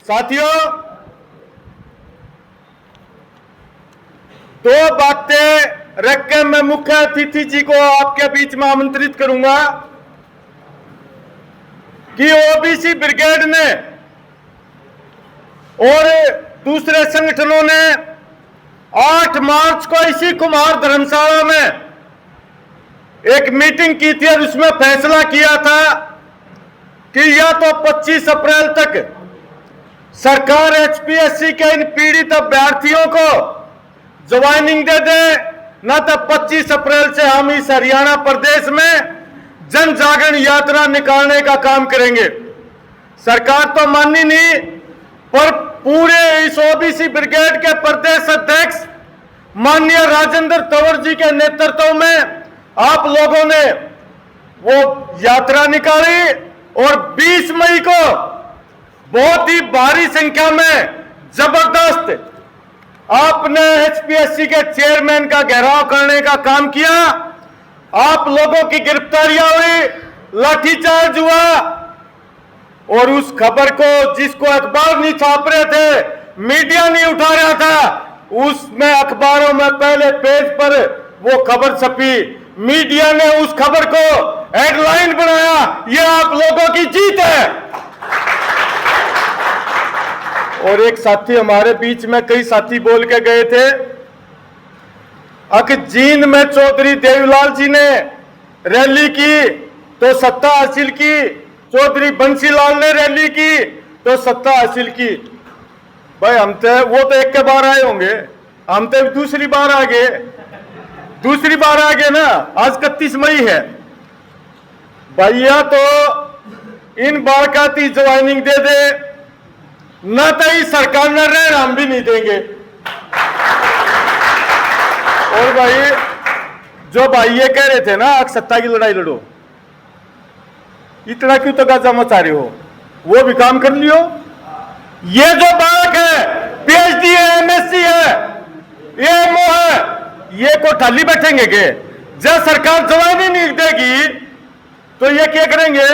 साथियों, दो बातें रख के मैं मुख्य अतिथि जी को आपके बीच में आमंत्रित करूंगा कि ओबीसी ब्रिगेड ने और दूसरे संगठनों ने 8 मार्च को इसी कुमार धर्मशाला में एक मीटिंग की थी और उसमें फैसला किया था कि या तो 25 अप्रैल तक सरकार एचपीएससी के इन पीड़ित अभ्यर्थियों को ज्वाइनिंग दे दे, न तो 25 अप्रैल से हम इस हरियाणा प्रदेश में जन जागरण यात्रा निकालने का काम करेंगे। सरकार तो मानी नहीं, पर पूरे इस ओबीसी ब्रिगेड के प्रदेश अध्यक्ष माननीय राजेंद्र तंवर जी के नेतृत्व में आप लोगों ने वो यात्रा निकाली और 20 मई को बहुत ही भारी संख्या में जबरदस्त आपने एचपीएससी के चेयरमैन का घेराव करने का काम किया। आप लोगों की गिरफ्तारियां हुई, लाठीचार्ज हुआ और उस खबर को जिसको अखबार नहीं छाप रहे थे, मीडिया नहीं उठा रहा था, उसमें अखबारों में पहले पेज पर वो खबर छपी। मीडिया ने उस खबर को हेडलाइन बनाया, ये आप लोगों की जीत है। और एक साथी हमारे बीच में, कई साथी बोल के गए थे, जींद में चौधरी देवीलाल जी ने रैली की तो सत्ता हासिल की, चौधरी बंसीलाल ने रैली की तो सत्ता हासिल की। भाई हम तो वो तो एक के बार आए होंगे, हम तो दूसरी बार आ गए ना। आज 31 मई है भैया, तो इन बालकाती ज्वाइनिंग दे दे, न तो इस सरकार ने रहना हम भी नहीं देंगे। और भाई जो भाई ये कह रहे थे ना सत्ता की लड़ाई लड़ो, इतना क्यों तो गाजा मचा रहे हो, वो भी काम कर लियो। ये जो बालक है, पीएचडी है, एमएससी है, एएमओ है, ये को ठाली बैठेंगे के? जब सरकार जवानी नहीं देगी तो ये क्या करेंगे?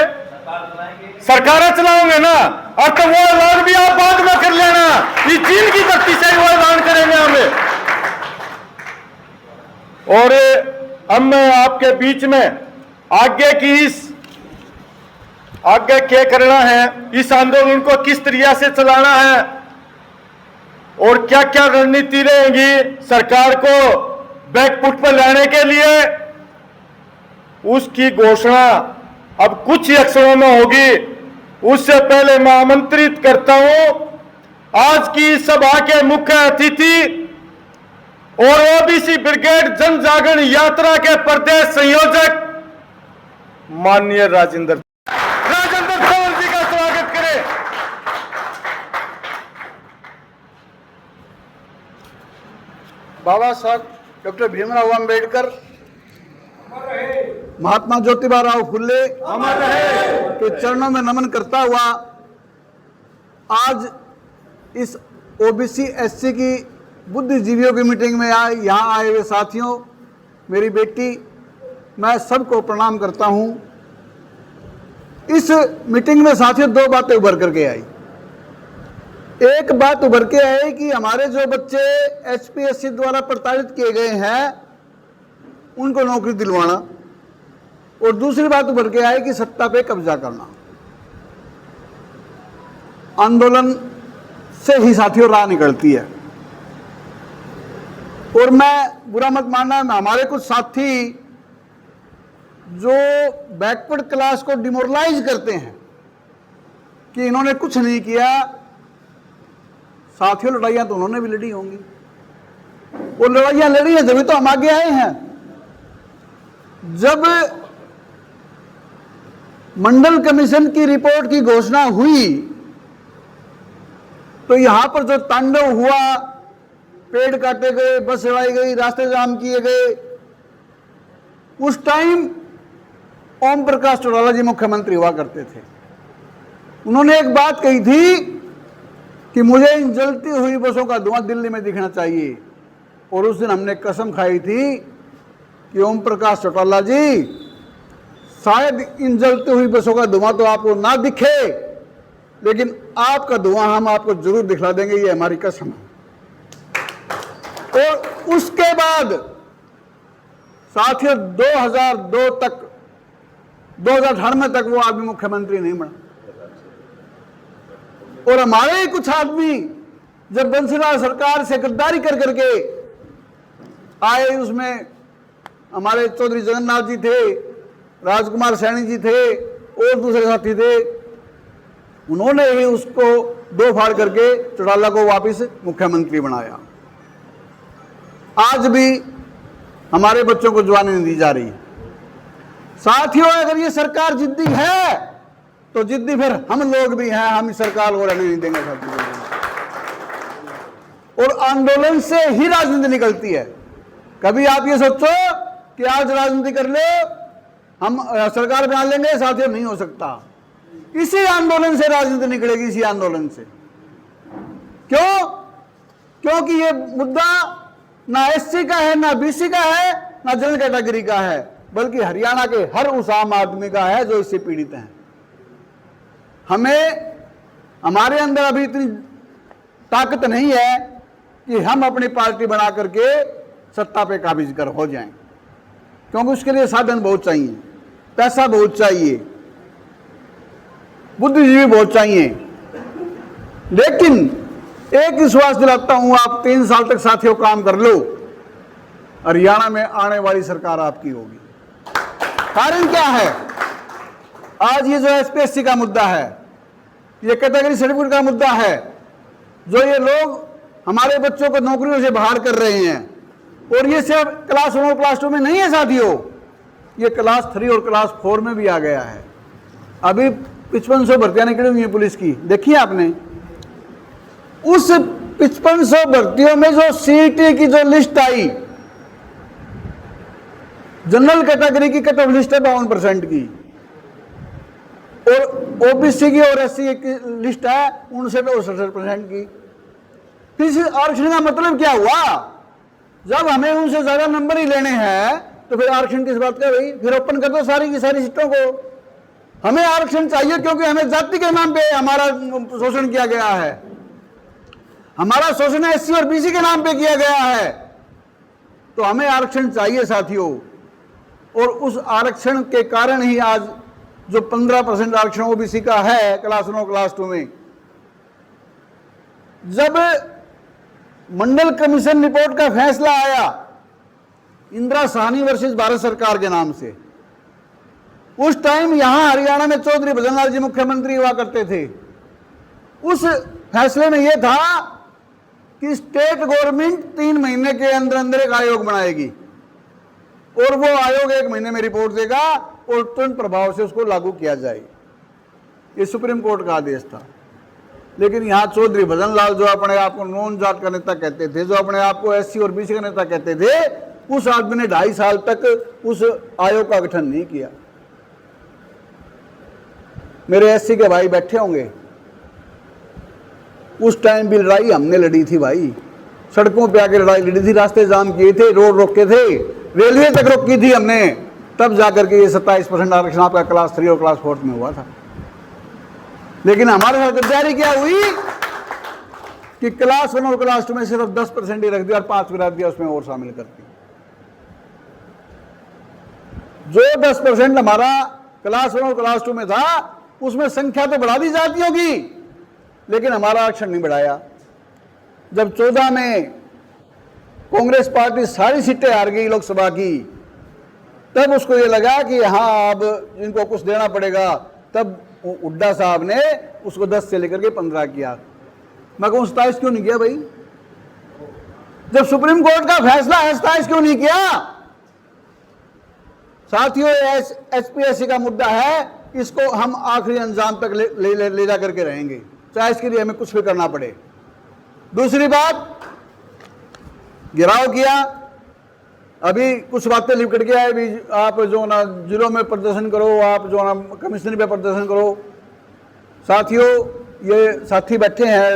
सरकार चलाओगे ना। और तो वो ऐलान भी आप बाद में कर लेना, इस चीन की धरती से वो ऐलान करेंगे हमें। और अब मैं आपके बीच में आगे क्या करना है, इस आंदोलन को किस तरीके से चलाना है और क्या क्या रणनीति रहेगी सरकार को बैकफुट पर लाने के लिए, उसकी घोषणा अब कुछ ही अक्षरों में होगी। उससे पहले मैं आमंत्रित करता हूं आज की सभा के मुख्य अतिथि और ओबीसी ब्रिगेड जन जागरण यात्रा के प्रदेश संयोजक माननीय राजेंद्र तंवर जी का स्वागत करें। बाबा साहब डॉक्टर भीमराव अंबेडकर, महात्मा ज्योतिबा राव फुल्ले के चरणों में नमन करता हुआ आज इस ओबीसी एससी की बुद्धिजीवियों की मीटिंग में यहाँ आए हुए साथियों, मेरी बेटी, मैं सबको प्रणाम करता हूँ। इस मीटिंग में साथियों दो बातें उभर करके आई। एक बात उभर के आई कि हमारे जो बच्चे एचपीएससी द्वारा प्रताड़ित किए गए हैं उनको नौकरी दिलवाना, और दूसरी बात उभर के आई कि सत्ता पे कब्जा करना। आंदोलन से ही साथियों राह निकलती है। और मैं बुरा मत मानना, हमारे कुछ साथी जो बैकवर्ड क्लास को डिमोरलाइज करते हैं कि इन्होंने कुछ नहीं किया, साथियों लड़ाइयां तो उन्होंने भी लड़ी होंगी। वो लड़ाइयां लड़ी हैं जब तो हम आगे आए हैं। जब मंडल कमीशन की रिपोर्ट की घोषणा हुई तो यहां पर जो तांडव हुआ, पेड़ काटे गए, बस चलाई गई, रास्ते जाम किए गए, उस टाइम ओम प्रकाश चौटाला जी मुख्यमंत्री हुआ करते थे। उन्होंने एक बात कही थी कि मुझे इन जलती हुई बसों का धुआं दिल्ली में दिखना चाहिए, और उस दिन हमने कसम खाई थी कि ओम प्रकाश चौटाला जी शायद इन जलती हुई बसों का धुआं तो आपको ना दिखे, लेकिन आपका धुआं हम आपको जरूर दिखला देंगे, ये हमारी कसम है। और उसके बाद साथियों 2002 तक 2098 तक वो आदमी मुख्यमंत्री नहीं बना। और हमारे ही कुछ आदमी जब बंसीलाल सरकार से गद्दारी कर करके आए, उसमें हमारे चौधरी जगन्नाथ जी थे, राजकुमार सैनी जी थे और दूसरे साथी थे, उन्होंने ही उसको दो फाड़ करके चौटाला को वापस मुख्यमंत्री बनाया। आज भी हमारे बच्चों को जवानी नहीं दी जा रही। साथियों, अगर ये सरकार जिद्दी है तो जिद्दी फिर हम लोग भी हैं, हम इस सरकार को रहने नहीं देंगे साथियों। और आंदोलन से ही राजनीति निकलती है। कभी आप ये सोचो कि आज राजनीति कर लो हम सरकार बना लेंगे, साथियों नहीं हो सकता। इसी आंदोलन से राजनीति निकलेगी, इसी आंदोलन से। क्यों? क्योंकि ये मुद्दा ना एससी का है, ना बीसी का है, ना जनरल कैटेगरी का है, बल्कि हरियाणा के हर उस आम आदमी का है जो इससे पीड़ित हैं। हमारे अंदर अभी इतनी ताकत नहीं है कि हम अपनी पार्टी बना करके सत्ता पे काबिज कर हो जाएं, क्योंकि उसके लिए साधन बहुत चाहिए, पैसा बहुत चाहिए, बुद्धिजीवी बहुत चाहिए। लेकिन एक विश्वास दिलाता हूं, आप 3 साल तक साथियों काम कर लो, हरियाणा में आने वाली सरकार आपकी होगी। कारण क्या है? आज ये जो एसपीएससी का मुद्दा है, ये कैटेगरी सर्टिफिकेट का मुद्दा है, जो ये लोग हमारे बच्चों को नौकरियों से बाहर कर रहे हैं, और ये सिर्फ क्लास 1 और क्लास 2 में नहीं है साथियों, ये क्लास 3 और क्लास 4 में भी आ गया है। अभी 5500 भर्तियां निकली हुई हैं पुलिस की, देखिए आपने। उस 5500 भर्तियों में जो सीईटी की जो लिस्ट आई, जनरल कैटेगरी की कट ऑफ लिस्ट है 52% की, और ओबीसी की और एससी की लिस्ट है 59% की। फिर इस आरक्षण का मतलब क्या हुआ? जब हमें उनसे ज्यादा नंबर ही लेने हैं तो फिर आरक्षण किस बात का भाई? फिर ओपन कर दो सारी की सारी सीटों को। हमें आरक्षण चाहिए क्योंकि हमें जाति के नाम पे हमारा शोषण किया गया है, हमारा शोषण एससी और बीसी के नाम पे किया गया है, तो हमें आरक्षण चाहिए साथियों। और उस आरक्षण के कारण ही आज जो 15% आरक्षण ओबीसी का है क्लास 1 और क्लास 2 में, जब मंडल कमीशन रिपोर्ट का फैसला आया इंदिरा साहनी वर्सेस भारत सरकार के नाम से, उस टाइम यहां हरियाणा में चौधरी भजनलाल जी मुख्यमंत्री हुआ करते थे। उस फैसले में यह था कि स्टेट गवर्नमेंट 3 महीने के अंदर अंदर एक आयोग बनाएगी और वो आयोग 1 महीने में रिपोर्ट देगा और तुरंत प्रभाव से उसको लागू किया जाए। ये सुप्रीम कोर्ट का आदेश था। लेकिन यहाँ चौधरी भजनलाल, जो अपने आप को नॉन जाट का नेता कहते थे, जो अपने आप को एससी और बीसी का नेता कहते थे, उस आदमी ने 2.5 साल तक उस आयोग का गठन नहीं किया। मेरे एससी के भाई बैठे होंगे, उस टाइम भी लड़ाई हमने लड़ी थी भाई, सड़कों पे आके लड़ाई लड़ी थी, रास्ते जाम किए थे, रोड रोके थे, रेलवे तक रोकी थी हमने, तब जाकर के ये 27% आरक्षण आपका क्लास 3 और क्लास 4 में हुआ था। लेकिन हमारे साथ गद्दारी क्या हुई कि क्लास 1 और क्लास 2 में सिर्फ 10% ही रख दिया और 5 बिरादरियां उसमें और शामिल कर दी। जो 10% हमारा क्लास 1 और क्लास 2 में था, उसमें संख्या तो बढ़ा दी जाती होगी, लेकिन हमारा आरक्षण नहीं बढ़ाया। जब 14 में कांग्रेस पार्टी सारी सीटें हार गई लोकसभा की, तब उसको ये लगा कि हाँ अब इनको कुछ देना पड़ेगा, तब हुड्डा साहब ने उसको 10 से लेकर के 15 किया। मैं कहूँ 27 क्यों नहीं किया भाई? जब सुप्रीम कोर्ट का फैसला है 27 क्यों नहीं किया? साथियों, एसपीएससी का मुद्दा है, इसको हम आखिरी अंजाम तक ले जा करके रहेंगे, चाहे इसके लिए हमें कुछ भी करना पड़े। दूसरी बात, गिराव किया, अभी कुछ बातें लिपट गया है, अभी आप जो ना जिलों में प्रदर्शन करो, आप जो ना कमिश्नरी पे प्रदर्शन करो। साथियों, ये साथी बैठे हैं,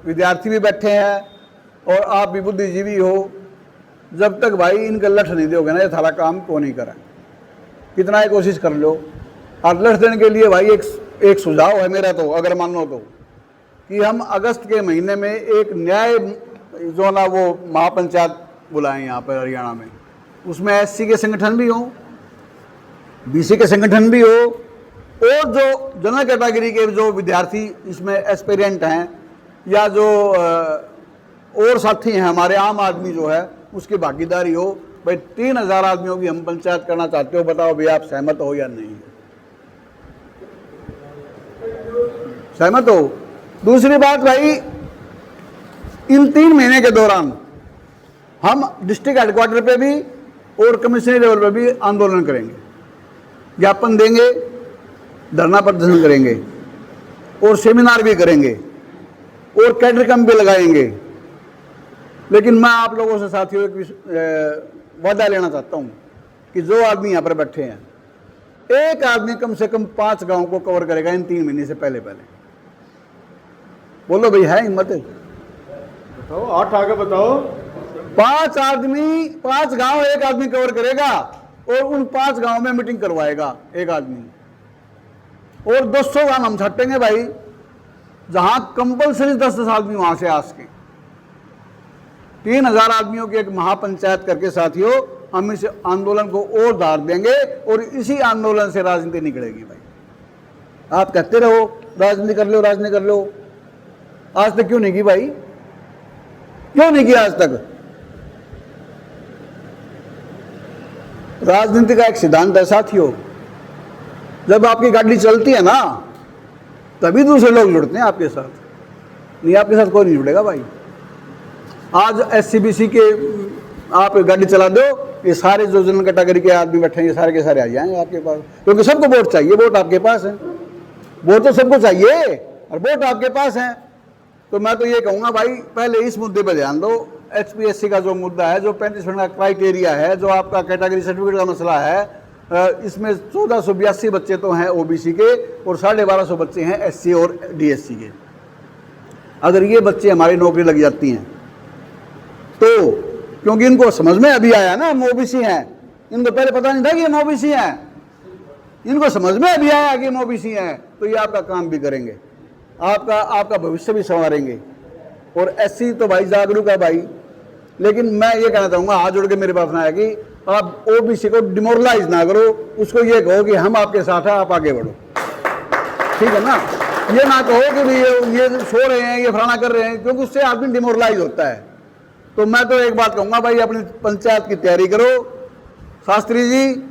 विद्यार्थी भी बैठे हैं, और आप भी बुद्धिजीवी हो। जब तक भाई इनका लठ नहीं दोगे ना, ये थारा काम को नहीं करा, कितना ही कोशिश कर लो। और लठ देने के लिए भाई एक एक सुझाव है मेरा, तो अगर मानो तो, कि हम अगस्त के महीने में एक न्याय जो ना वो महापंचायत बुलाएं यहाँ पर हरियाणा में, उसमें एससी के संगठन भी हों, बीसी के संगठन भी हो, और जो जनरल कैटेगरी के जो विद्यार्थी इसमें एस्पिरेंट हैं या जो और साथी हैं हमारे, आम आदमी जो है उसकी भागीदारी हो। भाई 3000 आदमियों की हम पंचायत करना चाहते हो, बताओ भाई आप सहमत हो या नहीं? सहमत हो? दूसरी बात भाई, इन 3 महीने के दौरान हम डिस्ट्रिक्ट हेडक्वार्टर पे भी और कमिश्नरी लेवल पे भी आंदोलन करेंगे, ज्ञापन देंगे, धरना प्रदर्शन करेंगे और सेमिनार भी करेंगे और कैडर कैंप भी लगाएंगे। लेकिन मैं आप लोगों से साथियों एक वादा लेना चाहता हूं कि जो आदमी यहाँ पर बैठे हैं, एक आदमी कम से कम 5 गांव को कवर करेगा इन 3 महीने से पहले। बोलो भाई, है हिम्मत? बताओ, 8 आगे बताओ। 5 आदमी, 5 गांव एक आदमी कवर करेगा और उन 5 गांव में मीटिंग करवाएगा एक आदमी, और 200 गांव हम छाटेंगे भाई, जहां कंपल्सरी 10-10 आदमी वहां से आस के 3000 आदमियों की एक महापंचायत करके साथियों हम इस आंदोलन को और धार देंगे और इसी आंदोलन से राजनीति निकलेगी भाई। आप कहते रहो राजनीति कर लो, राजनीति कर लो, आज तक क्यों नहीं की भाई? क्यों नहीं किया आज तक? राजनीति का एक सिद्धांत है साथियों, जब आपकी गाड़ी चलती है ना तभी दूसरे लोग जुड़ते हैं आपके साथ, नहीं आपके साथ कोई नहीं जुड़ेगा भाई। आज एससीबीसी के आप गाड़ी चला दो, ये सारे जो जनरल कैटेगरी के आदमी बैठे हैं ये सारे के सारे आ जाएंगे आपके पास, क्योंकि सबको वोट चाहिए, वोट आपके पास है, वोट तो सबको चाहिए और वोट आपके पास है। तो मैं तो ये कहूँगा भाई, पहले इस मुद्दे पर ध्यान दो। एचपीएससी का जो मुद्दा है, जो 35% का क्राइटेरिया है, जो आपका कैटेगरी सर्टिफिकेट का मसला है, इसमें 1482 बच्चे तो हैं ओबीसी के और 1250 बच्चे हैं एससी और डीएससी के। अगर ये बच्चे हमारी नौकरी लग जाती हैं तो, क्योंकि इनको समझ में अभी आया ना हम ओबीसी हैं, इनको पहले पता नहीं था कि हम ओबीसी हैं, इनको समझ में अभी आया कि हम ओबीसी हैं, तो ये आपका काम भी करेंगे, आपका भविष्य भी संवारेंगे। और एससी तो भाई जागरूक है भाई, लेकिन मैं ये कहना चाहूँगा, हाथ जोड़ के मेरे पास ना है कि आप ओबीसी को डिमोरलाइज ना करो, उसको ये कहो कि हम आपके साथ हैं, आप आगे बढ़ो, ठीक है ना? ये ना कहो कि भाई ये सो रहे हैं, ये फलाना कर रहे हैं, क्योंकि उससे आदमी डिमोरलाइज होता है। तो मैं तो एक बात कहूँगा भाई, अपनी पंचायत की तैयारी करो। शास्त्री जी,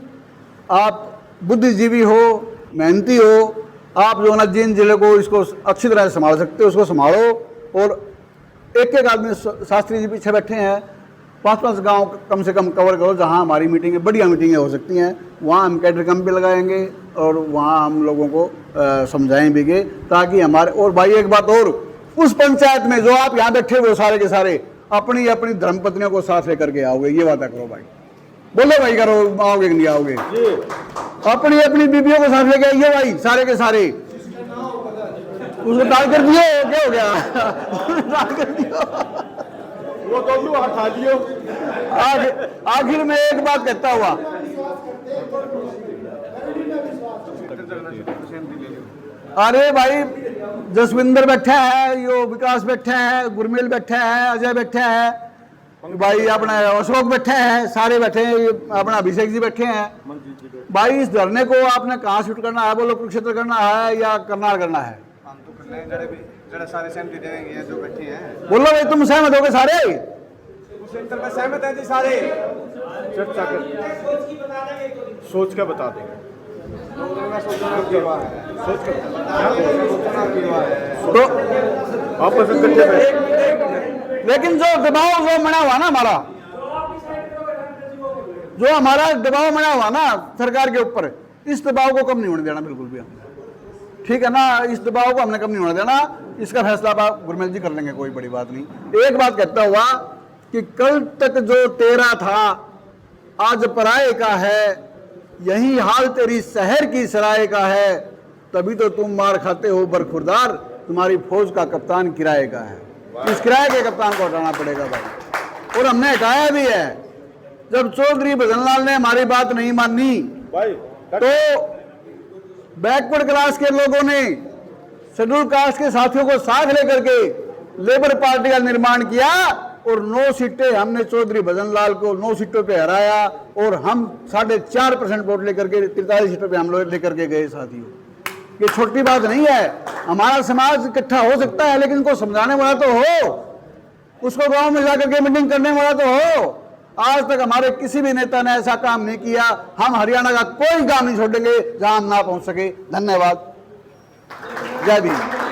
आप बुद्धिजीवी हो, मेहनती हो, आप जो ना जिन जिले को इसको अच्छी तरह से संभाल सकते हो उसको संभालो। और एक आदमी, शास्त्री जी पीछे बैठे हैं, 5-5 गांव कम से कम कवर करो, जहां हमारी मीटिंगें, बढ़िया मीटिंगें हो सकती हैं, वहां हम कैडर कैंप भी लगाएंगे और वहां हम लोगों को समझाएंगे, ताकि हमारे। और भाई एक बात और, उस पंचायत में जो आप यहाँ बैठे हुए सारे के सारे अपनी अपनी धर्मपत्नियों को साथ लेकर के आओगे, ये वादा करो भाई। बोलो भाई, करो, आओगे कि नहीं आओगे? अपनी अपनी बीबियों को साथ लेके आइए भाई, सारे के सारे। उसको डाल कर दियो, क्या हो गया? डाल कर दियो, वो तो हटा दियो। आखिर में एक बात कहता हुआ, अरे भाई जसविंदर बैठा है, यो विकास बैठा है, गुरमेल बैठा है, अजय बैठा है, भाई अपना अशोक बैठे हैं, सारे बैठे हैं, अपना अभिषेक जी बैठे हैं भाई। इस धरने को आपने कहाँ शूट करना है? बोलो, कुरुक्षेत्र करना है या करनाल करना है? हम तो कर लें, जड़े सारे सहमति देंगे जो बैठे हैं। बोलो भाई, तुम सहमत हो गए सारे? उस सेंटर में सहमत हैं जी सारे। चर्चा कर, सोच के बता देंगे। तो आपस में इकट्ठे, लेकिन जो दबाव जो बना हुआ ना हमारा, जो हमारा दबाव बना हुआ ना सरकार के ऊपर, इस दबाव को कम नहीं होने देना बिल्कुल भी हमने, ठीक है ना? इस दबाव को हमने कम नहीं होने देना। इसका फैसला आप गुरमेल जी कर लेंगे, कोई बड़ी बात नहीं। एक बात कहता हुआ कि कल तक जो तेरा था आज पराये का है, यही हाल तेरी शहर की सराय का है, तभी तो तुम मार खाते हो बरखुरदार, तुम्हारी फौज का कप्तान किराए का है। इस किराए के कप्तान को हटाना पड़ेगा भाई, और हमने हटाया भी है। जब चौधरी भजनलाल ने हमारी बात नहीं मानी भाई तो बैकवर्ड क्लास के लोगों ने शेड्यूल कास्ट के साथियों को साथ लेकर के लेबर पार्टी का निर्माण किया और 9 सीटें हमने चौधरी भजन लाल को 9 सीटों पे हराया और हम 4.5% वोट लेकर के 43 सीटों पे हम लोग लेकर के गए साथियों। ये छोटी बात नहीं है। हमारा समाज इकट्ठा हो सकता है, लेकिन इनको समझाने वाला तो हो, उसको गांव में जाकर के मीटिंग करने वाला तो हो। आज तक हमारे किसी भी नेता ने ऐसा काम नहीं किया। हम हरियाणा का कोई गांव नहीं छोड़ेंगे जहां हम ना पहुंच सके। धन्यवाद। जय भीम।